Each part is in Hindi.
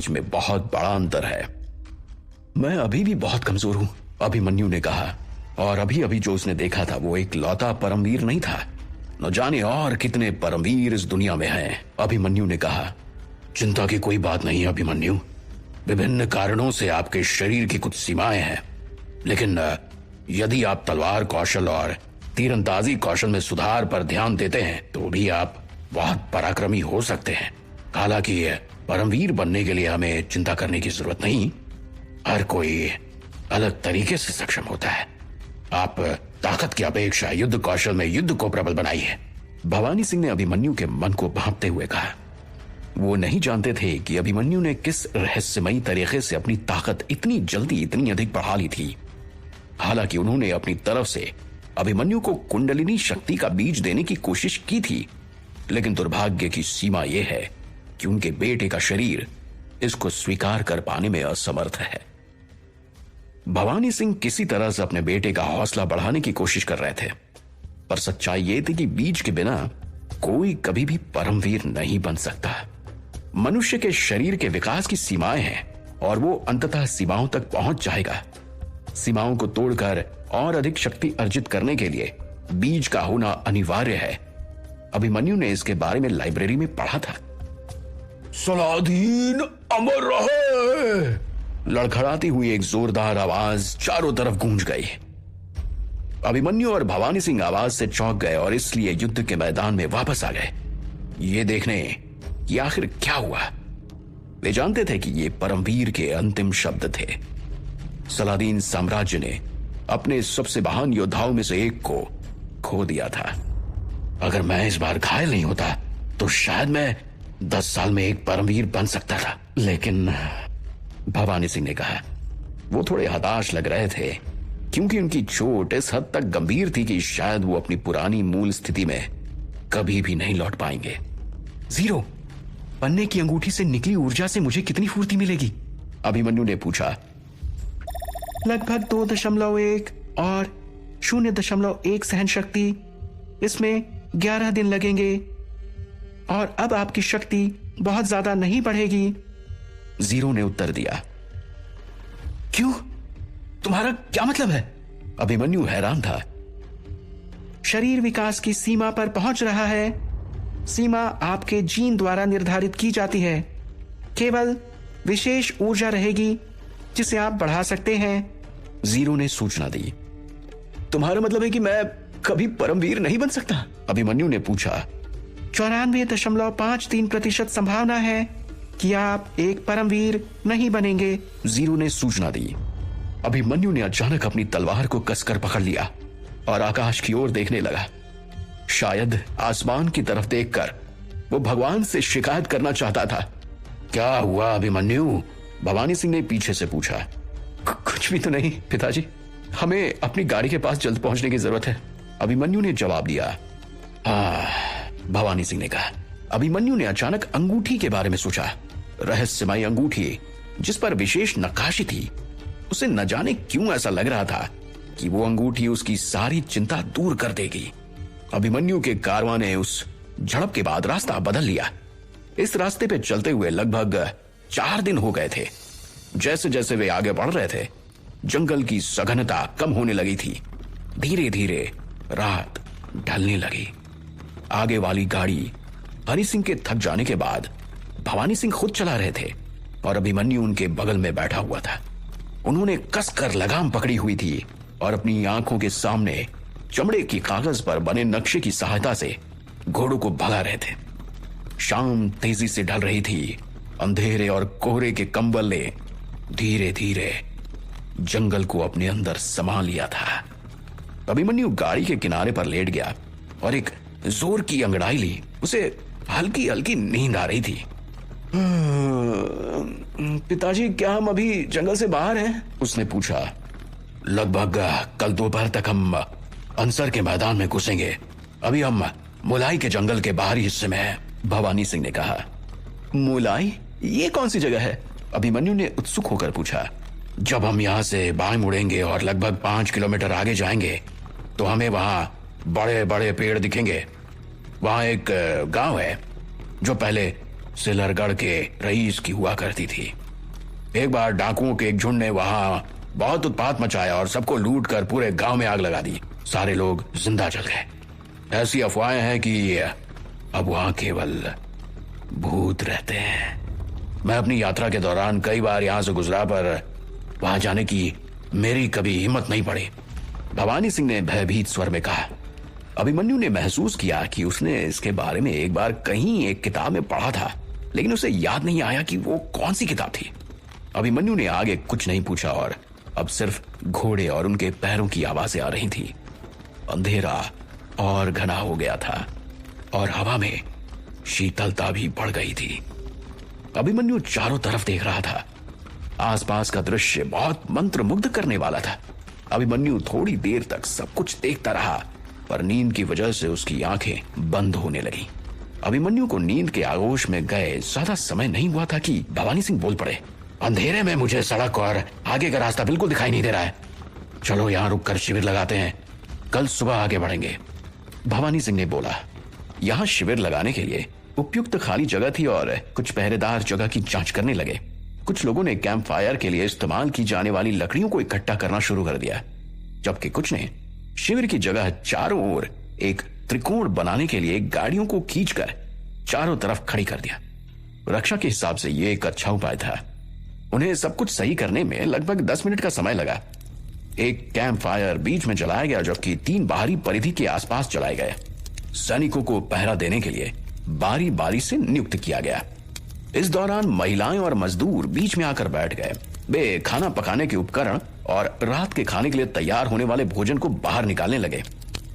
बीच में बहुत बड़ा अंतर है। मैं अभी भी बहुत कमजोर हूं, अभिमन्यु ने कहा। और अभी अभी जो उसने देखा था वो एक लौता परमवीर नहीं था, न जाने और कितने परमवीर इस दुनिया में हैं। अभिमन्यु ने कहा, चिंता की कोई बात नहीं अभिमन्यु, विभिन्न कारणों से आपके शरीर की कुछ सीमाएं हैं, लेकिन यदि आप तलवार कौशल और तीरंदाजी कौशल में सुधार पर ध्यान देते हैं तो भी आप बहुत पराक्रमी हो सकते हैं। हालांकि परमवीर बनने के लिए हमें चिंता करने की जरूरत नहीं, हर कोई अलग तरीके से सक्षम होता है। आप ताकत की अपेक्षा युद्ध कौशल में युद्ध को प्रबल बनाइए। भवानी सिंह ने अभिमन्यु के मन को भांपते हुए कहा। वो नहीं जानते थे कि अभिमन्यु ने किस रहस्यमयी तरीके से अपनी ताकत इतनी जल्दी इतनी अधिक बढ़ा ली थी। हालांकि उन्होंने अपनी तरफ से अभिमन्यु को कुंडलिनी शक्ति का बीज देने की कोशिश की थी, लेकिन दुर्भाग्य की सीमा यह है कि उनके बेटे का शरीर इसको स्वीकार कर पाने में असमर्थ है। भवानी सिंह किसी तरह से अपने बेटे का हौसला बढ़ाने की कोशिश कर रहे थे, पर सच्चाई यह थी कि बीज के बिना कोई कभी भी परमवीर नहीं बन सकता। मनुष्य के शरीर के विकास की सीमाएं हैं और वो अंततः सीमाओं तक पहुंच जाएगा। सीमाओं को तोड़कर और अधिक शक्ति अर्जित करने के लिए बीज का होना अनिवार्य है। अभिमन्यु ने इसके बारे में लाइब्रेरी में पढ़ा था। सलादीन अमर रहे, लड़खड़ाती हुई एक जोरदार आवाज चारों तरफ गूंज गई। अभिमन्यु और भवानी सिंह आवाज से चौंक गए और इसलिए युद्ध के मैदान में वापस आ गए, ये देखने कि आखिर क्या हुआ। वे जानते थे कि ये परमवीर के अंतिम शब्द थे। सलादीन साम्राज्य ने अपने सबसे महान योद्धाओं में से एक को खो दिया था। अगर मैं इस बार घायल नहीं होता तो शायद मैं 10 साल में एक परमवीर बन सकता था। लेकिन भवानी सिंह ने कहा। वो थोड़े हताश लग रहे थे क्योंकि उनकी चोट इस हद तक गंभीर थी कि शायद वो अपनी पुरानी मूल स्थिति में कभी भी नहीं लौट पाएंगे। जीरो, पन्ने की अंगूठी से निकली ऊर्जा से मुझे कितनी फुर्ती मिलेगी? अभिमन्यु ने पूछा। लगभग 2.1 और 0.1 सहन शक्ति, इसमें 11 दिन लगेंगे और अब आपकी शक्ति बहुत ज्यादा नहीं बढ़ेगी, जीरो ने उत्तर दिया। क्यों? तुम्हारा क्या मतलब है? अभिमन्यु हैरान था। शरीर विकास की सीमा पर पहुंच रहा है। सीमा आपके जीन द्वारा निर्धारित की जाती है। केवल विशेष ऊर्जा रहेगी जिसे आप बढ़ा सकते हैं, जीरो ने सूचना दी। तुम्हारा मतलब है कि मैं कभी परमवीर नहीं बन सकता? अभिमन्यु ने पूछा। 94.53% संभावना है कि आप एक परमवीर नहीं बनेंगे, जीरो ने सूचना दी। अभिमन्यु ने अचानक अपनी तलवार को कसकर पकड़ लिया और आकाश की ओर देखने लगा। शायद आसमान की तरफ देखकर वो भगवान से शिकायत करना चाहता था। क्या हुआ अभिमन्यु? भवानी सिंह ने पीछे से पूछा। कुछ भी तो नहीं पिताजी, हमें अपनी गाड़ी के पास जल्द पहुंचने की जरूरत है, अभिमन्यु ने जवाब दिया। भवानी सिंह ने कहा। अभिमन्यु ने अचानक अंगूठी के बारे में सोचा। रहस्यमयी अंगूठी जिस पर विशेष नक्काशी थी। उसे न जाने क्यों ऐसा लग रहा था कि वो अंगूठी उसकी सारी चिंता दूर कर देगी। अभिमन्यु के कारवां ने उस झड़प के बाद रास्ता बदल लिया। इस रास्ते पे चलते हुए लगभग 4 दिन हो गए थे। जैसे जैसे वे आगे बढ़ रहे थे, जंगल की सघनता कम होने लगी थी। धीरे धीरे रात ढलने लगी। आगे वाली गाड़ी हरि सिंह के थक जाने के बाद भवानी सिंह खुद चला रहे थे और अभिमन्यु उनके बगल में बैठा हुआ था। उन्होंने कसकर लगाम पकड़ी हुई थी और अपनी आंखों के सामने चमड़े की कागज पर बने नक्शे की सहायता से घोड़ों को भगा रहे थे। शाम तेजी से ढल रही थी। अंधेरे और कोहरे के कंबल ने धीरे धीरे जंगल को अपने अंदर समा लिया था। अभिमन्यु गाड़ी के किनारे पर लेट गया और एक जोर की अंगड़ाई ली। उसे हल्की हल्की नींद आ रही थी। पिताजी, क्या हम अभी जंगल से बाहर हैं? उसने पूछा। लगभग कल दोपहर तक हम अंसर के मैदान में घुसेंगे। अभी हम मुलाई के जंगल के बाहरी हिस्से में हैं, भवानी सिंह ने कहा। मुलाई? ये कौन सी जगह है? अभिमन्यु ने उत्सुक होकर पूछा। जब हम यहाँ से बाएं मुड़ेंगे और लगभग 5 किलोमीटर आगे जाएंगे तो हमें वहां बड़े बड़े पेड़ दिखेंगे। वहां एक गांव है जो पहले सिलरगढ़ के रईस की हुआ करती थी। एक बार डाकुओं के एक झुंड ने वहां बहुत उत्पात मचाया और सबको लूट कर पूरे गांव में आग लगा दी। सारे लोग जिंदा जल गए। ऐसी अफवाहें हैं कि अब वहां केवल भूत रहते हैं। मैं अपनी यात्रा के दौरान कई बार यहां से गुजरा, पर वहां जाने की मेरी कभी हिम्मत नहीं पड़ी। भवानी सिंह ने भयभीत स्वर में कहा। अभिमन्यु ने महसूस किया कि उसने इसके बारे में एक बार कहीं एक किताब में पढ़ा था, लेकिन उसे याद नहीं आया कि वो कौन सी किताब थी। अभिमन्यु ने आगे कुछ नहीं पूछा और अब सिर्फ घोड़े और उनके पैरों की आवाजें आ रही थी। अंधेरा और घना हो गया था और हवा में शीतलता भी बढ़ गई थी। अभिमन्यु चारों तरफ देख रहा था। आसपास का दृश्य बहुत मंत्रमुग्ध करने वाला था। अभिमन्यु थोड़ी देर तक सब कुछ देखता रहा, पर नींद की वजह से उसकी आंखें बंद होने लगी। अभिमन्यु को नींद के आगोश में गए ज्यादा समय नहीं हुआ था कि भवानी सिंह बोल पड़े। अंधेरे में मुझे सड़क और आगे का रास्ता बिल्कुल दिखाई नहीं दे रहा है। चलो यहां रुककर शिविर लगाते हैं, कल सुबह आगे बढ़ेंगे। भवानी सिंह ने बोला। यहां शिविर लगाने के लिए उपयुक्त खाली जगह थी और कुछ पहरेदार जगह की जांच करने लगे। कुछ लोगों ने कैंप फायर के लिए इस्तेमाल की जाने वाली लकड़ियों को इकट्ठा करना शुरू कर दिया, जबकि कुछ ने शिविर की जगह चारों ओर एक त्रिकोण बनाने के लिए गाड़ियों को खींचकर चारों तरफ खड़ी कर दिया। रक्षा के हिसाब से यह एक अच्छा उपाय था। उन्हें सब कुछ सही करने में लगभग 10 मिनट का समय लगा। एक कैंप फायर बीच में जलाया गया, जबकि 3 बाहरी परिधि के आसपास जलाए गए। सैनिकों को पहरा देने के लिए बारी बारी से नियुक्त किया गया। इस दौरान महिलाएं और मजदूर बीच में आकर बैठ गए। वे खाना पकाने के उपकरण और रात के खाने के लिए तैयार होने वाले भोजन को बाहर निकालने लगे।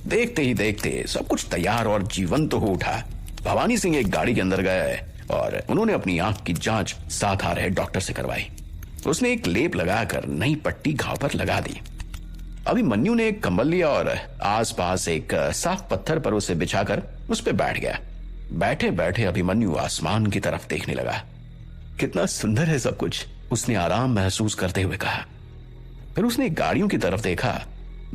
देखते ही देखते सब कुछ तैयार और जीवंत हो उठा। भवानी सिंह एक गाड़ी के अंदर गए और उन्होंने अपनी आंख की जांच साथ आ रहे डॉक्टर से करवाई। उसने एक लेप लगाकर नई पट्टी घाव पर लगा दी। अभिमन्यु ने एक कंबल लिया और आसपास एक साफ पत्थर पर उसे बिछाकर उस पर बैठ गया। बैठे बैठे अभिमन्यु आसमान की तरफ देखने लगा। कितना सुंदर है सब कुछ, उसने आराम महसूस करते हुए कहा। फिर उसने गाड़ियों की तरफ देखा,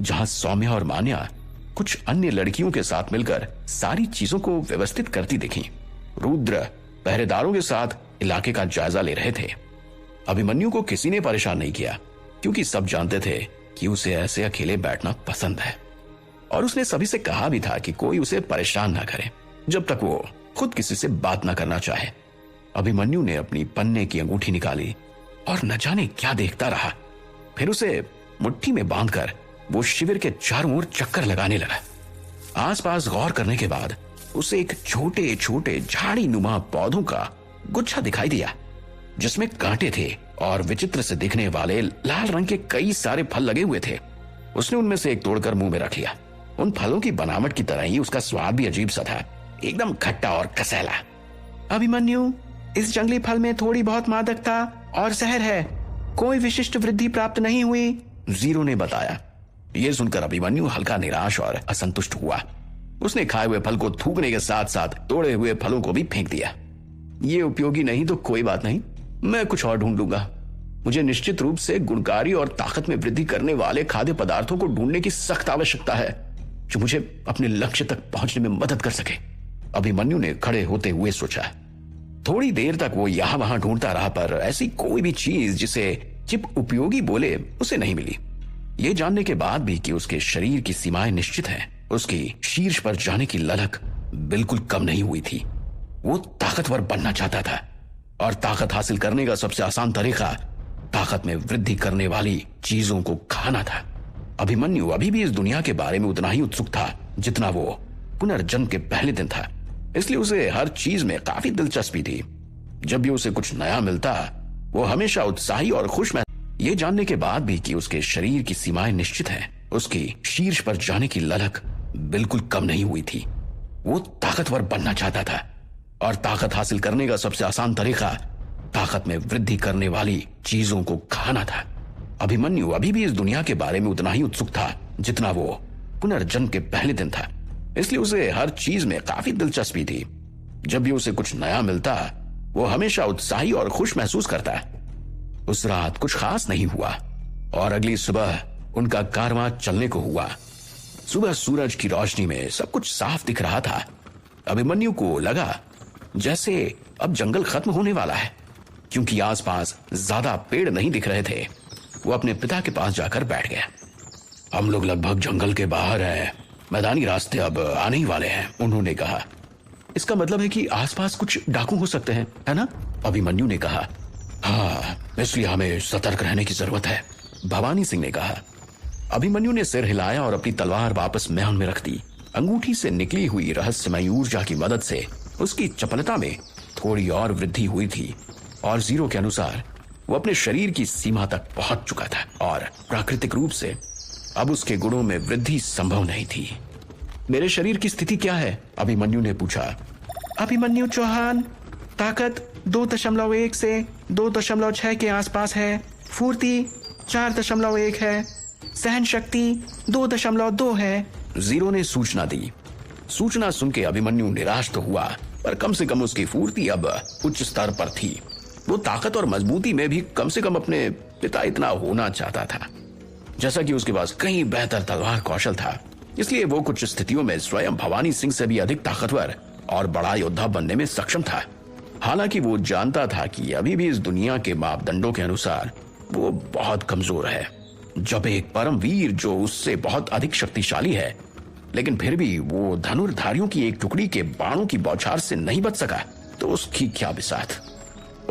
जहां सौम्या और मान्या कुछ अन्य लड़कियों के साथ मिलकर सारी चीजों को व्यवस्थित करती दिखी। रुद्र पहरेदारों के साथ इलाके का जायजा ले रहे थे। अभिमन्यु को किसी ने परेशान नहीं किया, क्योंकि सब जानते थे कि उसे ऐसे अकेले बैठना पसंद है। और उसने सभी से कहा भी था कि कोई उसे परेशान ना करे जब तक वो खुद किसी से बात ना करना चाहे। अभिमन्यु ने अपनी पन्ने की अंगूठी निकाली और न जाने क्या देखता रहा। फिर उसे मुट्ठी में बांधकर वो शिविर के चारों ओर चक्कर लगाने लगा। आसपास गौर करने के बाद उसे एक छोटे छोटे झाड़ी नुमा पौधों का गुच्छा दिखाई दिया, जिसमें कांटे थे और विचित्र से दिखने वाले लाल रंग के कई सारे फल लगे हुए थे। उसने उनमें से एक तोड़कर मुंह में रख लिया। उन फलों की बनावट की तरह ही उसका स्वाद भी अजीब सा था, एकदम खट्टा और कसैला। अभिमन्यु, इस जंगली फल में थोड़ी बहुत मादकता और जहर है, कोई विशिष्ट वृद्धि प्राप्त नहीं हुई, जीरो ने बताया। यह सुनकर अभिमन्यु हल्का निराश और असंतुष्ट हुआ। उसने खाए हुए फल को थूकने के साथ साथ तोड़े हुए फलों को भी फेंक दिया। ये उपयोगी नहीं तो कोई बात नहीं, मैं कुछ और ढूंढ लूंगा। मुझे निश्चित रूप से गुणकारी और ताकत में वृद्धि करने वाले खाद्य पदार्थों को ढूंढने की सख्त आवश्यकता है, जो मुझे अपने लक्ष्य तक पहुंचने में मदद कर सके, अभिमन्यु ने खड़े होते हुए सोचा। थोड़ी देर तक वो यहां वहां ढूंढता रहा, पर ऐसी कोई भी चीज जिसे चिप उपयोगी बोले उसे नहीं मिली। ये जानने के बाद भी कि उसके शरीर की सीमाएं निश्चित हैं, उसकी शीर्ष पर जाने की ललक बिल्कुल कम नहीं हुई थी। वो ताकतवर बनना चाहता था, और ताकत हासिल करने का सबसे आसान तरीका ताकत में वृद्धि करने वाली चीजों को खाना था। अभिमन्यु अभी भी इस दुनिया के बारे में उतना ही उत्सुक था जितना वो पुनर्जन्म के पहले दिन था, इसलिए उसे हर चीज में काफी दिलचस्पी थी। जब भी उसे कुछ नया मिलता, वो हमेशा उत्साही और खुश महसूस। ये जानने के बाद भी कि उसके शरीर की सीमाएं निश्चित हैं, उसकी शीर्ष पर जाने की ललक बिल्कुल कम नहीं हुई थी। वो ताकतवर बनना चाहता था, और ताकत हासिल करने का सबसे आसान तरीका ताकत में वृद्धि करने वाली चीजों को खाना था। अभिमन्यु अभी भी इस दुनिया के बारे में उतना ही उत्सुक था जितना वो पुनर्जन्म के पहले दिन था, इसलिए उसे हर चीज में काफी दिलचस्पी थी। जब भी उसे कुछ नया मिलता, वो हमेशा उत्साही और खुश महसूस करता। उस रात कुछ खास नहीं हुआ, और अगली सुबह उनका कारवां चलने को हुआ। सुबह सूरज की रोशनी में सब कुछ साफ दिख रहा था। अभिमन्यु को लगा जैसे अब जंगल खत्म होने वाला है, क्योंकि आसपास ज्यादा पेड़ नहीं दिख रहे थे। वो अपने पिता के पास जाकर बैठ गया। हम लोग लगभग जंगल के बाहर हैं, मैदानी रास्ते अब आने ही वाले हैं, उन्होंने कहा। इसका मतलब है कि आसपास कुछ डाकू हो सकते हैं, है ना? अभिमन्यु ने कहा। हाँ, इसलिए हमें सतर्क रहने की जरूरत है, भवानी सिंह ने कहा। अभिमन्यु ने सिर हिलाया और अपनी तलवार वापस म्यान में रख दी। अंगूठी से निकली हुई रहस्यमय ऊर्जा की मदद से उसकी चपलता में थोड़ी और वृद्धि हुई थी और जीरो के अनुसार वो अपने शरीर की सीमा तक पहुंच चुका था और प्राकृतिक रूप से अब उसके गुणों में वृद्धि संभव नहीं थी। मेरे शरीर की स्थिति क्या है? अभिमन्यु ने पूछा। अभिमन्यु चौहान, ताकत 2.1 से 2.6 के आसपास है, फुर्ती 4.1 है, सहन शक्ति 2.2 है, जीरो ने सूचना दी। सूचना सुन के अभिमन्यु निराश तो हुआ, पर कम से कम उसकी फुर्ती अब उच्च स्तर पर थी। वो ताकत और मजबूती में भी कम से कम अपने पिता इतना होना चाहता था। जैसा कि उसके पास कहीं बेहतर तलवार कौशल था, इसलिए वो कुछ स्थितियों में स्वयं भवानी सिंह से भी अधिक ताकतवर और बड़ा योद्धा बनने में सक्षम था। हालांकि वो जानता था कि अभी भी इस दुनिया के मापदंडों के अनुसार वो बहुत कमजोर है। जब एक परम वीर जो उससे बहुत अधिक शक्तिशाली है, लेकिन फिर भी वो धनुर्धारियों की एक टुकड़ी के बाणों की बौछार से नहीं बच सका, तो उसकी क्या बिसात।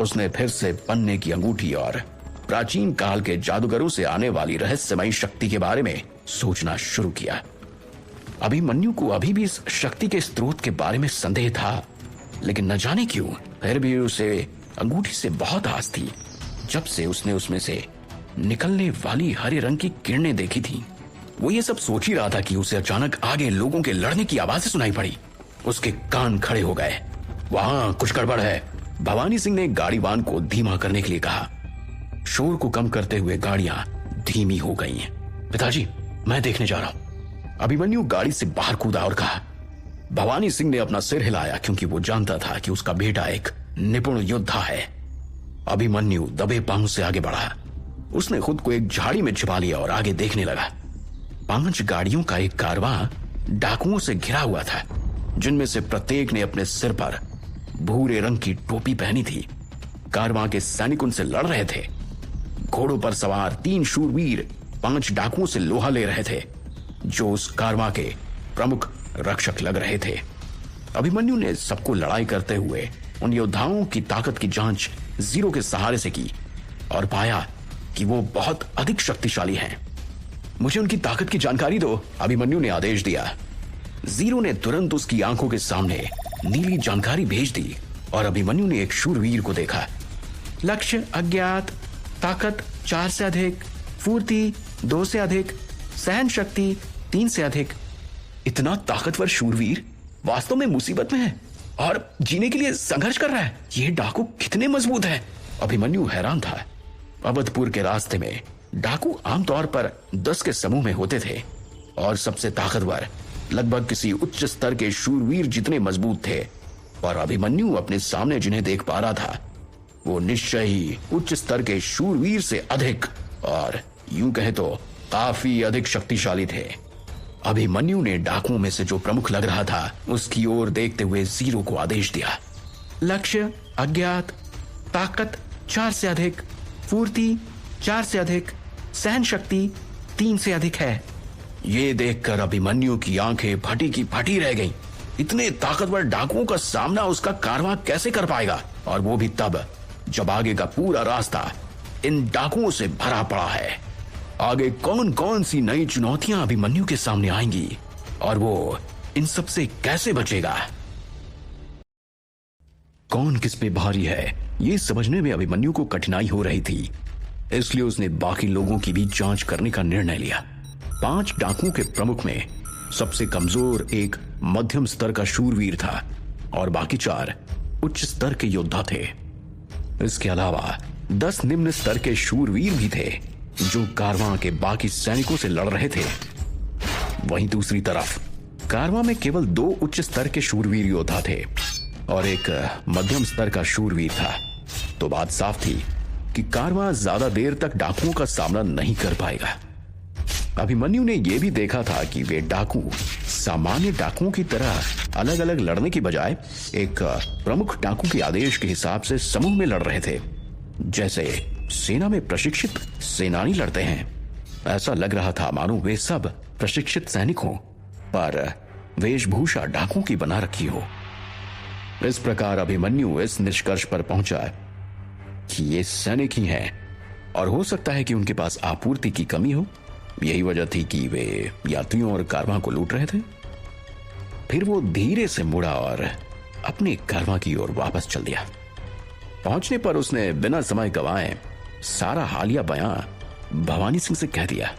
उसने फिर से पन्ने की अंगूठी और प्राचीन काल के जादूगरों से आने वाली रहस्यमयी शक्ति के बारे में सोचना शुरू किया। अभिमन्यु को अभी भी इस शक्ति के स्रोत के बारे में संदेह था, लेकिन न जाने क्यों फिर भी उसे अंगूठी से बहुत आस थी। जब से उसने उसमें से निकलने वाली हरे रंग की किरणें देखी थी, वो ये सब सोच ही रहा था कि उसे अचानक आगे लोगों के लड़ने की आवाजें सुनाई पड़ी। उसके कान खड़े हो गए। वहां कुछ गड़बड़ है, भवानी सिंह ने गाड़ीवान को धीमा करने के लिए कहा। शोर को कम करते हुए गाड़ियां धीमी हो गई हैं। पिताजी, मैं देखने जा रहा हूं। अभिमन्यु गाड़ी से बाहर कूदा और कहा। भवानी सिंह ने अपना सिर हिलाया, क्योंकि वो जानता था कि उसका बेटा एक निपुण योद्धा है। अभिमन्यु दबे पांव से आगे बढ़ा। उसने खुद को एक झाड़ी में छिपा लिया और आगे देखने लगा। 5 गाड़ियों का एक कारवां डाकुओं से घिरा हुआ था, जिनमें से प्रत्येक ने अपने सिर पर भूरे रंग की टोपी पहनी थी। कारवां के सैनिक उनसे लड़ रहे थे। घोड़ों पर सवार 3 शूरवीर 5 डाकुओं से लोहा ले रहे थे, जो उस कारवां के प्रमुख रक्षक लग रहे थे। अभिमन्यु ने सबको लड़ाई करते हुए उन योद्धाओं की ताकत की जांच जीरो के सहारे से की और पाया कि वो बहुत अधिक शक्तिशाली हैं। मुझे उनकी ताकत की जानकारी दो, अभिमन्यु ने आदेश दिया। जीरो ने तुरंत उसकी आंखों के सामने नीली जानकारी भेज दी और अभिमन्यु ने एक शूरवीर को देखा। लक्ष्य अज्ञात, ताकत 4 से अधिक, फुर्ती 2 से अधिक, सहन शक्ति 3 से अधिक। इतना ताकतवर शूरवीर वास्तव में मुसीबत में है और जीने के लिए संघर्ष कर रहा है। ये डाकू कितने मजबूत है। अभिमन्यु हैरान था। अवधपुर के रास्ते में डाकू आमतौर पर 10 के समूह में होते थे और सबसे ताकतवर लगभग किसी उच्च स्तर के शूरवीर जितने मजबूत थे। और अभिमन्यु अपने सामने जिन्हें देख पा रहा था, वो निश्चय ही उच्च स्तर के शूरवीर से अधिक और यूं कहे तो काफी अधिक शक्तिशाली थे। अभिमन्यु ने डाकुओं में से जो प्रमुख लग रहा था उसकी ओर देखते हुए जीरो को आदेश दिया। लक्ष्य अज्ञात, ताकत 4 से अधिक, फुर्ती 4 से अधिक, सहन शक्ति 3 से अधिक है। ये देखकर अभिमन्यु की आंखें फटी की फटी रह गईं। इतने ताकतवर डाकुओं का सामना उसका कारवां कैसे कर पाएगा, और वो भी तब जब आगे का पूरा रास्ता इन डाकुओं से भरा पड़ा है। आगे कौन कौन सी नई चुनौतियां अभिमन्यु के सामने आएंगी और वो इन सब से कैसे बचेगा। कौन किस पे भारी है, ये समझने में अभिमन्यु को कठिनाई हो रही थी। इसलिए उसने बाकी लोगों की भी जांच करने का निर्णय लिया। 5 डाकुओं के प्रमुख में सबसे कमजोर एक मध्यम स्तर का शूरवीर था और बाकी 4 उच्च स्तर के योद्धा थे। इसके अलावा 10 निम्न स्तर के शूरवीर भी थे जो कारवां के बाकी सैनिकों से लड़ रहे थे। वहीं दूसरी तरफ कारवां में केवल 2 उच्च स्तर के शूरवीर योद्धा थे और एक मध्यम स्तर का शूरवीर था। तो बात साफ थी कि कारवां ज्यादा देर तक डाकुओं का सामना नहीं कर पाएगा। अभिमन्यु ने यह भी देखा था कि वे डाकू सामान्य डाकुओं की तरह अलग अलग लड़ने की बजाय एक प्रमुख डाकू के आदेश के हिसाब से समूह में लड़ रहे थे, जैसे सेना में प्रशिक्षित सेनानी लड़ते हैं। ऐसा लग रहा था मानो वे सब प्रशिक्षित सैनिक हों, पर वेशभूषा डाकुओं की बना रखी हो। इस प्रकार अभिमन्यु इस निष्कर्ष पर पहुंचा कि ये सैनिक ही हैं और हो सकता है कि उनके पास आपूर्ति की कमी हो। यही वजह थी कि वे यात्रियों और कारवां को लूट रहे थे। फिर वो धीरे से मुड़ा और अपने कारवां की ओर वापस चल दिया। पहुंचने पर उसने बिना समय गंवाए सारा हालिया बयां भवानी सिंह से कह दिया।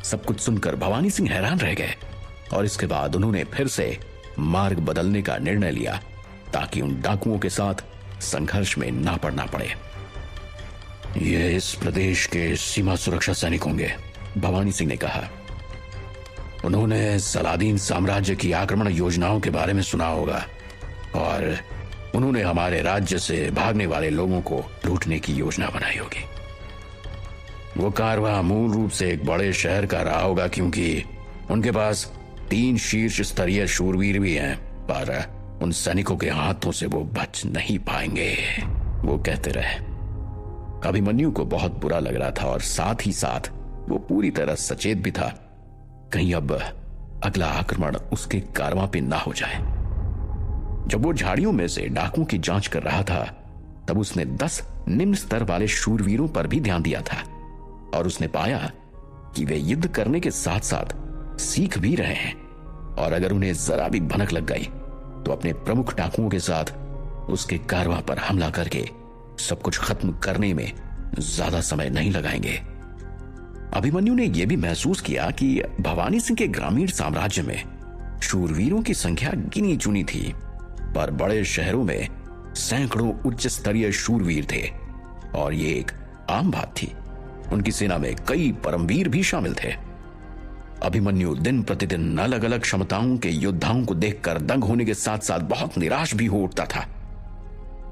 सब कुछ सुनकर भवानी सिंह हैरान रह गए और इसके बाद उन्होंने फिर से मार्ग बदलने का निर्णय लिया ताकि उन डाकुओं के साथ संघर्ष में ना पड़ना पड़े। ये इस प्रदेश के सीमा सुरक्षा सैनिक होंगे, भवानी सिंह ने कहा। उन्होंने सलादीन साम्राज्य की आक्रमण योजनाओं के बारे में सुना होगा और उन्होंने हमारे राज्य से भागने वाले लोगों को लूटने की योजना बनाई होगी। वो कारवां मूल रूप से एक बड़े शहर का रहा होगा क्योंकि उनके पास 3 शीर्ष स्तरीय शूरवीर भी हैं, पर उन सैनिकों के हाथों से वो बच नहीं पाएंगे, वो कहते रहे। अभिमन्यु को बहुत बुरा लग रहा था और साथ ही साथ वो पूरी तरह सचेत भी था कहीं अब अगला आक्रमण उसके कारवां पे ना हो जाए। जब वो झाड़ियों में से डाकुओं की जांच कर रहा था तब उसने 10 निम्न स्तर वाले शूरवीरों पर भी ध्यान दिया था और उसने पाया कि वे युद्ध करने के साथ साथ सीख भी रहे हैं और अगर उन्हें जरा भी भनक लग गई तो अपने प्रमुख डाकुओं के साथ उसके कारवां पर हमला करके सब कुछ खत्म करने में ज्यादा समय नहीं लगाएंगे। अभिमन्यु ने यह भी महसूस किया कि भवानी सिंह के ग्रामीण साम्राज्य में शूरवीरों की संख्या गिनी चुनी थी, पर बड़े शहरों में सैकड़ों उच्च स्तरीय शूरवीर थे और ये एक आम बात थी। उनकी सेना में कई परमवीर भी शामिल थे। अभिमन्यु दिन प्रतिदिन अलग अलग क्षमताओं के योद्धाओं को देखकर दंग होने के साथ साथ बहुत निराश भी हो उठता था।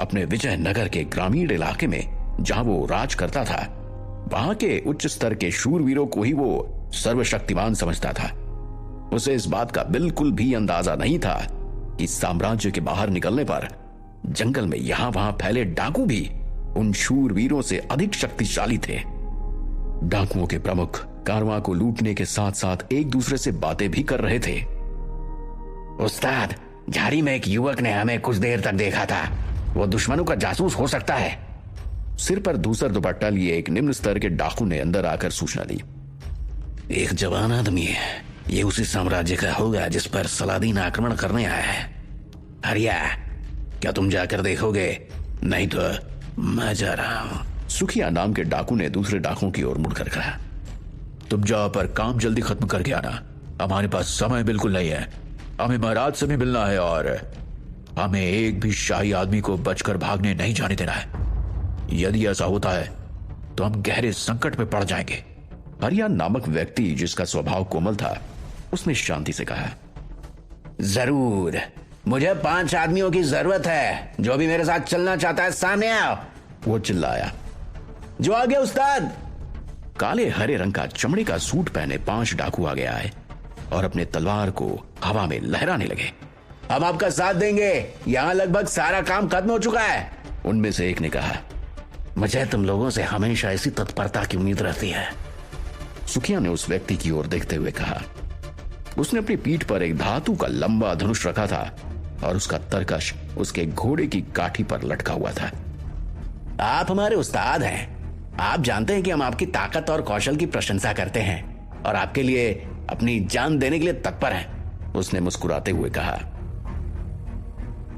अपने विजयनगर के ग्रामीण इलाके में जहां वो राज करता था, वहां के उच्च स्तर के शूरवीरों को ही वो सर्वशक्तिमान समझता था। उसे इस बात का बिल्कुल भी अंदाजा नहीं था कि साम्राज्य के बाहर निकलने पर जंगल में यहां वहां फैले डाकू भी उन शूरवीरों से अधिक शक्तिशाली थे। डाकुओं के प्रमुख कारवां को लूटने के साथ साथ एक दूसरे से बातें भी कर रहे थे। उस्ताद, झाड़ी में एक युवक ने हमें कुछ देर तक देखा था, वो दुश्मनों का जासूस हो सकता है। सिर पर दूसरा दुपट्टा लिए एक निम्न स्तर के डाकू ने अंदर आकर सूचना दी। एक जवान आदमी है, ये उसी साम्राज्य का होगा जिस पर सलादीन आक्रमण करने आया है। हरिया, क्या तुम जाकर देखोगे? नहीं तो मैं जा रहा हूं। सुखिया नाम के डाकू ने दूसरे डाकुओं की ओर मुड़कर कहा। तुम जाओ, पर काम जल्दी खत्म करके आना। हमारे पास समय बिल्कुल नहीं है। हमें महाराज से भी मिलना है और हमें एक भी शाही आदमी को बचकर भागने नहीं जाने देना है। यदि ऐसा होता है तो हम गहरे संकट में पड़ जाएंगे। हरिया नामक व्यक्ति, जिसका स्वभाव कोमल था, उसने शांति से कहा। जरूर, मुझे 5 आदमियों की जरूरत है। जो भी मेरे साथ चलना चाहता है सामने आओ, वो चिल्लाया। जो आगे उस्ताद। काले हरे रंग का चमड़े का सूट पहने 5 डाकू आगे आए और अपने तलवार को हवा में लहराने लगे। हम आपका साथ देंगे, यहां लगभग सारा काम खत्म हो चुका है, उनमें से एक ने कहा। मुझे तुम लोगों से हमेशा ऐसी तत्परता की उम्मीद रहती है, सुखिया ने उस व्यक्ति की ओर देखते हुए कहा। उसने अपनी पीठ पर एक धातु का लंबा धनुष रखा था और उसका तरकश उसके घोड़े की काठी पर लटका हुआ था। आप हमारे उस्ताद हैं। आप जानते हैं कि हम आपकी ताकत और कौशल की प्रशंसा करते हैं और आपके लिए अपनी जान देने के लिए तत्पर हैं, उसने मुस्कुराते हुए कहा।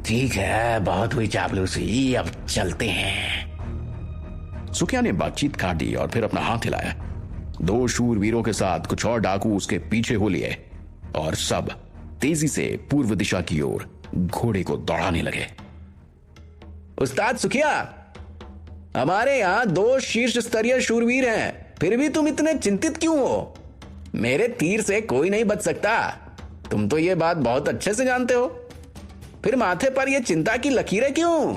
ठीक है, बहुत हुई चापलूसी, अब चलते हैं। सुखिया ने बातचीत काट दी और फिर अपना हाथ हिलाया। 2 शूरवीरों के साथ कुछ और डाकू उसके पीछे हो लिए और सब तेजी से पूर्व दिशा की ओर घोड़े को दौड़ाने लगे। उस्ताद सुखिया, हमारे यहां 2 शीर्ष स्तरीय शूरवीर हैं, फिर भी तुम इतने चिंतित क्यों हो? मेरे तीर से कोई नहीं बच सकता, तुम तो ये बात बहुत अच्छे से जानते हो। फिर माथे पर यह चिंता की लकीरें क्यों?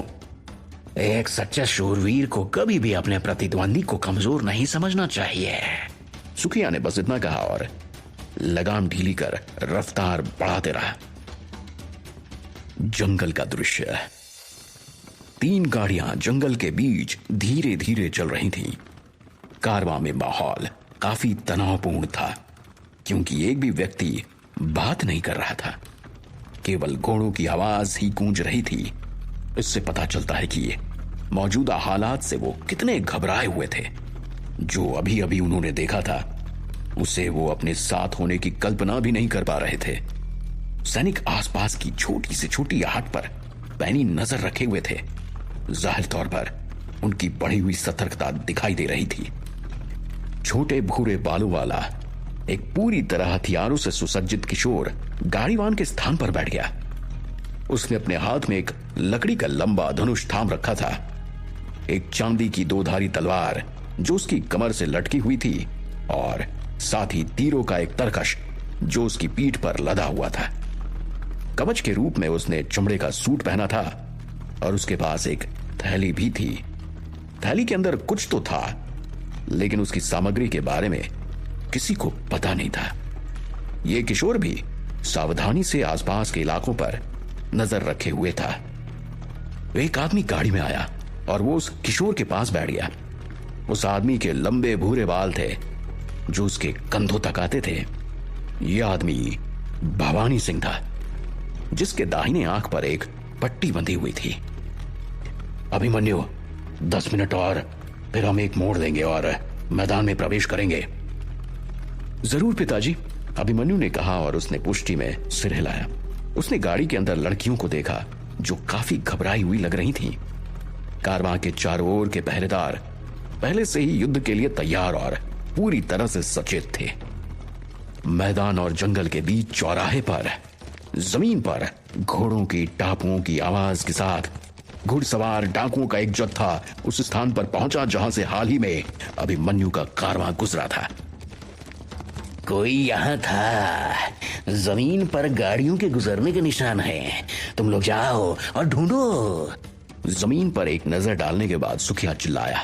एक सच्चे शूरवीर को कभी भी अपने प्रतिद्वंदी को कमजोर नहीं समझना चाहिए। सुखिया ने बस इतना कहा और लगाम ढीली कर रफ्तार बढ़ाते रहा। जंगल का दृश्य। 3 गाड़ियां जंगल के बीच धीरे धीरे चल रही थीं। कारवां में माहौल काफी तनावपूर्ण था, क्योंकि एक भी व्यक्ति बात नहीं कर रहा था। केवल घोड़ों की आवाज ही गूंज रही थी। इससे पता चलता है कि मौजूदा हालात से वो कितने घबराए हुए थे। जो अभी अभी उन्होंने देखा था, उसे वो अपने साथ होने की कल्पना भी नहीं कर पा रहे थे। सैनिक आसपास की छोटी से छोटी आहट पर पैनी नजर रखे हुए थे। जाहिर तौर पर उनकी बढ़ी हुई सतर्कता दिखाई दे रही थी। छोटे भूरे बालों वाला एक पूरी तरह हथियारों से सुसज्जित किशोर गाड़ीवान के स्थान पर बैठ गया। उसने अपने हाथ में एक लकड़ी का लंबा धनुष थाम रखा था। एक चांदी की 2-धारी तलवार जो उसकी कमर से लटकी हुई थी, और साथ ही तीरों का एक तरकश जो उसकी पीठ पर लदा हुआ था। कवच के रूप में उसने चमड़े का सूट पहना था और उसके पास एक थैली भी थी। थैली के अंदर कुछ तो था, लेकिन उसकी सामग्री के बारे में किसी को पता नहीं था। यह किशोर भी सावधानी से आसपास के इलाकों पर नजर रखे हुए था। एक आदमी गाड़ी में आया और वो उस किशोर के पास बैठ गया। उस आदमी के लंबे भूरे बाल थे जो उसके कंधों तक आते थे। यह आदमी भवानी सिंह था, जिसके दाहिने आंख पर एक पट्टी बंधी हुई थी। अभिमन्यु, 10 मिनट और फिर हम एक मोड़ लेंगे और मैदान में प्रवेश करेंगे। जरूर पिताजी, अभिमन्यु ने कहा और उसने पुष्टि में सिर हिलाया। उसने गाड़ी के अंदर लड़कियों को देखा जो काफी घबराई हुई लग रही थीं। कारवां के चारों ओर के पहरेदार पहले से ही युद्ध के लिए तैयार और पूरी तरह से सचेत थे। मैदान और जंगल के बीच चौराहे पर जमीन पर घोड़ों की टापुओं की आवाज के साथ घुड़सवार डाकुओं का एक जत्था उस स्थान पर पहुंचा जहां से हाल ही में अभिमन्यु का कारवां गुजरा था। कोई यहाँ था। जमीन पर गाड़ियों के गुजरने के निशान हैं। तुम लोग जाओ और ढूंढो। जमीन पर एक नजर डालने के बाद सुखिया चिल्लाया,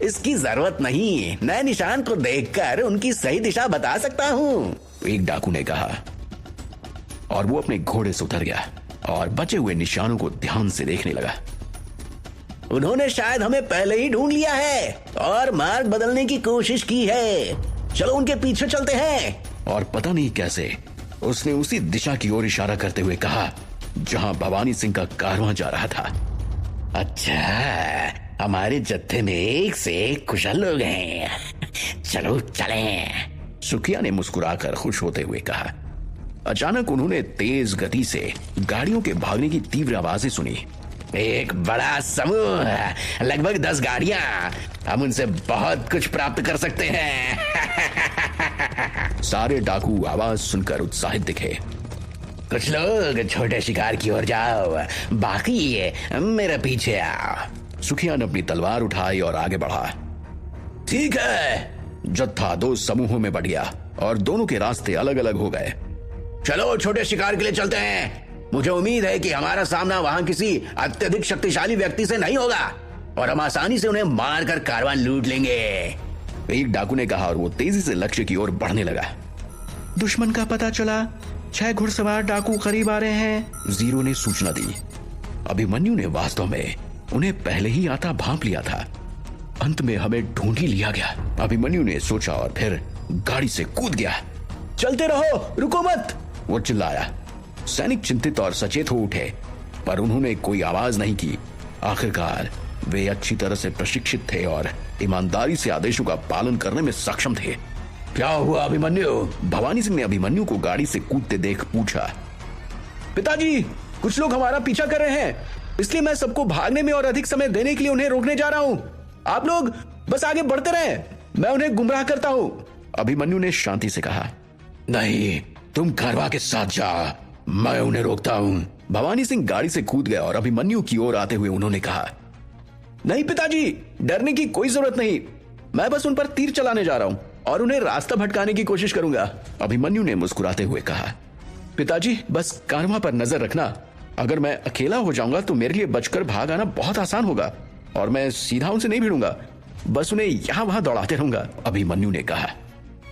इसकी जरूरत नहीं, मैं निशान को देखकर उनकी सही दिशा बता सकता हूँ। एक डाकू ने कहा, और वो अपने घोड़े से उतर गया और बचे हुए निशानों को ध्यान से देखने लगा। उन्होंने शायद हमें पहले ही ढूंढ लिया है और मार्ग बदलने की कोशिश की है। चलो उनके पीछे चलते हैं। और पता नहीं कैसे उसने उसी दिशा की ओर इशारा करते हुए कहा जहां भवानी सिंह का कारवां जा रहा था। अच्छा, हमारे जत्थे में एक से एक कुशल लोग हैं। चलो चलें। सुखिया ने मुस्कुराकर खुश होते हुए कहा। अचानक उन्होंने तेज गति से गाड़ियों के भागने की तीव्र आवाजें सुनी। एक बड़ा समूह, लगभग 10 गाड़ियां। हम उनसे बहुत कुछ प्राप्त कर सकते हैं। सारे डाकू आवाज सुनकर उत्साहित दिखे। कुछ लोग छोटे शिकार की ओर जाओ, बाकी मेरे पीछे आओ। सुखिया ने अपनी तलवार उठाई और आगे बढ़ा। ठीक है। जत्था 2 समूहों में बढ़ गया और दोनों के रास्ते अलग अलग हो गए। चलो छोटे शिकार के लिए चलते हैं। मुझे उम्मीद है कि हमारा सामना वहां किसी अत्यधिक शक्तिशाली व्यक्ति से नहीं होगा और हम आसानी से उन्हें मारकर कारवां लूट लेंगे। एक डाकू ने कहा और वो तेजी से लक्ष्य की ओर बढ़ने लगा। दुश्मन का पता चला, 6 घुड़सवार डाकू करीब आ रहे हैं। जीरो ने सूचना दी। अभिमन्यु ने वास्तव में उन्हें पहले ही आता भांप लिया था। अंत में हमें ढूंढ ही लिया गया, अभिमन्यु ने सोचा और फिर गाड़ी से कूद गया। चलते रहो, रुको मत, वो चिल्लाया। सैनिक चिंतित और सचेत हो उठे, पर उन्होंने कोई आवाज नहीं की। आखिरकार वे अच्छी तरह से प्रशिक्षित थे और ईमानदारी से आदेशों का पालन करने में सक्षम थे। क्या हुआ अभिमन्यु? भवानी सिंह ने अभिमन्यु को गाड़ी से कूदते देख पूछा। पिताजी, कुछ लोग हमारा पीछा कर रहे हैं, इसलिए मैं सबको भागने में और अधिक समय देने के लिए उन्हें रोकने जा रहा हूं। आप लोग बस आगे बढ़ते रहें, मैं उन्हें गुमराह करता हूं। अभिमन्यु ने शांति से कहा। नहीं, तुम कारवां के साथ जा, मैं उन्हें रोकता हूं। भवानी सिंह गाड़ी से कूद गया और अभिमन्यु की ओर आते हुए उन्होंने कहा, नहीं पिताजी, डरने की कोई जरूरत नहीं, मैं बस उन पर तीर चलाने जा रहा हूं और उन्हें रास्ता भटकाने की कोशिश करूंगा। अभिमन्यु ने मुस्कुराते हुए कहा। पिताजी, बस कारवां पर नजर रखना। अगर मैं अकेला हो जाऊंगा तो मेरे लिए बचकर भाग आना बहुत आसान होगा और मैं सीधा उनसे नहीं भिड़ूंगा। बस उन्हें यहां वहां दौड़ाते रहूंगा, अभिमन्यु ने कहा।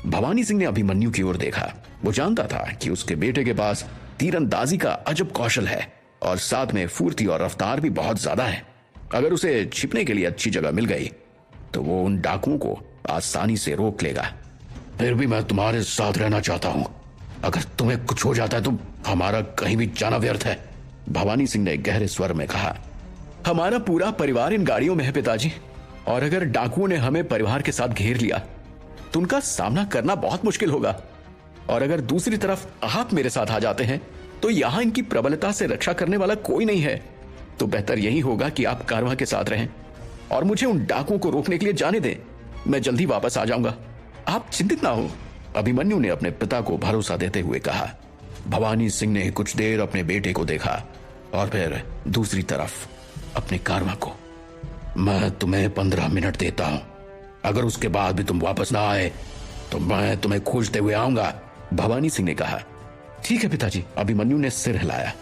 भवानी सिंह ने अभिमन्यु की ओर देखा। वो जानता था कि उसके बेटे के पास तीरंदाजी का अजब कौशल है और साथ में फुर्ती और रफ्तार भी बहुत ज्यादा है। अगर उसे छिपने के लिए अच्छी जगह मिल गई तो वो उन डाकुओं को आसानी से रोक लेगा। फिर भी मैं तुम्हारे साथ रहना चाहता हूं। अगर तुम्हें कुछ हो जाता है तो हमारा कहीं भी जाना व्यर्थ है, भवानी सिंह ने गहरे स्वर में कहा। हमारा पूरा परिवार इन गाड़ियों में है पिताजी, और अगर डाकुओं ने हमें परिवार के साथ घेर लिया तो उनका सामना करना बहुत मुश्किल होगा। और अगर दूसरी तरफ आप मेरे साथ आ जाते हैं तो यहां इनकी प्रबलता से रक्षा करने वाला कोई नहीं है। तो बेहतर यही होगा कि आप कारवां के साथ रहें और मुझे उन डाकुओं को रोकने के लिए जाने दें। मैं जल्दी वापस आ जाऊंगा, आप चिंतित ना हो, अभिमन्यु ने अपने पिता को भरोसा देते हुए कहा। भवानी सिंह ने कुछ देर अपने बेटे को देखा और फिर दूसरी तरफ अपने कारवां को। मैं तुम्हें 15 मिनट देता हूं, अगर उसके बाद भी तुम वापस ना आए तो मैं तुम्हें खोजते हुए आऊंगा, भवानी सिंह ने कहा। ठीक है पिताजी, अभिमन्यु ने सिर हिलाया।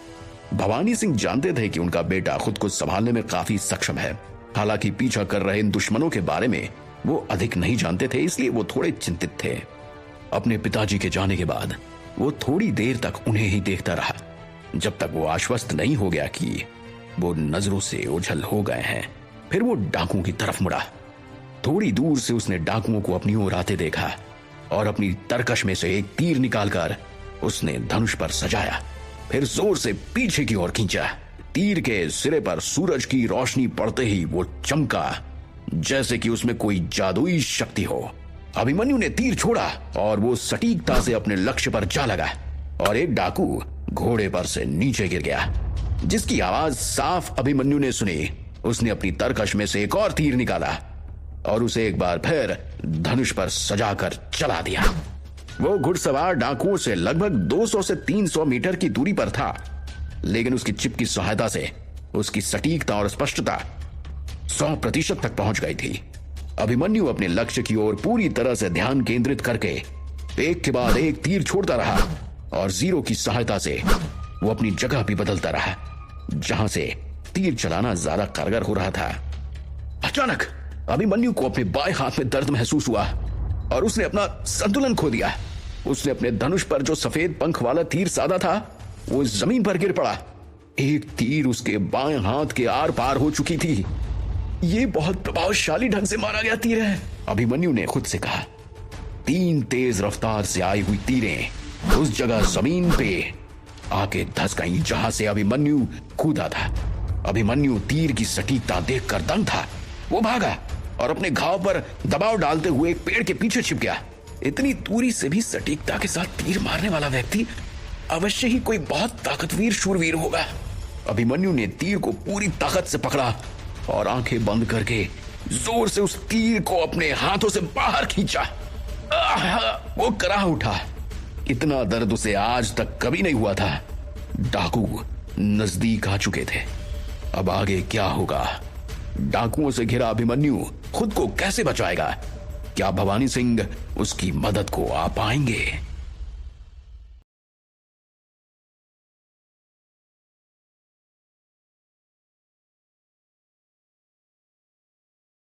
भवानी सिंह जानते थे कि उनका बेटा खुद को संभालने में काफी सक्षम है। हालांकि पीछा कर रहे इन दुश्मनों के बारे में वो अधिक नहीं जानते थे, इसलिए वो थोड़े चिंतित थे। अपने पिताजी के जाने के बाद वो थोड़ी देर तक उन्हें ही देखता रहा, जब तक वो आश्वस्त नहीं हो गया कि वो नजरों से ओझल हो गए हैं। फिर वो डाकुओं की तरफ मुड़ा। थोड़ी दूर से उसने डाकुओं को अपनी ओर आते देखा और अपनी तरकश में से एक तीर निकालकर उसने धनुष पर सजाया, फिर जोर से पीछे की ओर खींचा। तीर के सिरे पर सूरज की रोशनी पड़ते ही वो चमका जैसे कि उसमें कोई जादुई शक्ति हो। अभिमन्यु ने तीर छोड़ा और वो सटीकता से अपने लक्ष्य पर जा लगा और एक डाकू घोड़े पर से नीचे गिर गया, जिसकी आवाज साफ अभिमन्यु ने सुनी। उसने अपनी तरकश में से एक और तीर निकाला और उसे एक बार फिर धनुष पर सजाकर चला दिया। वो घुड़सवार डाकुओं से लगभग 200 से 300 मीटर की दूरी पर था, लेकिन उसकी चिप की सहायता से उसकी सटीकता और स्पष्टता 100% तक पहुंच गई थी। अभिमन्यु अपने लक्ष्य की ओर पूरी तरह से ध्यान केंद्रित करके एक के बाद एक तीर छोड़ता रहा और जीरो की सहायता से वो अपनी जगह भी बदलता रहा, जहां से तीर चलाना ज्यादा कारगर हो रहा था। अचानक अभिमन्यु को अपने बाएं हाथ में दर्द महसूस हुआ और उसने अपना संतुलन खो दिया। उसने अपने धनुष पर जो सफेद पंख वाला तीर साधा था वो जमीन पर गिर पड़ा। एक तीर उसके बाएं हाथ के आर पार हो चुकी थी। ये बहुत प्रभावशाली ढंग से मारा गया तीर है, अभिमन्यु ने खुद से कहा। 3 तेज रफ्तार से आई हुई तीरें उस जगह जमीन पे आके धस गई जहां से अभिमन्यु कूदा था। अभिमन्यु तीर की सटीकता देखकर दंग था। वो भागा और अपने घाव पर दबाव डालते हुए एक पेड़ के पीछे छिप गया। इतनी दूरी से भी सटीकता के साथ तीर मारने वाला व्यक्ति अवश्य ही कोई बहुत ताकतवर शूरवीर होगा। अभिमन्यु ने तीर को पूरी ताकत से पकड़ा और आंखें बंद करके जोर से उस तीर को अपने हाथों से बाहर खींचा। वो कराह उठा। इतना दर्द उसे आज तक कभी नहीं हुआ था। डाकू नजदीक आ चुके थे। अब आगे क्या होगा? डाकुओं से घिरा अभिमन्यु खुद को कैसे बचाएगा? क्या भवानी सिंह उसकी मदद को आ पाएंगे?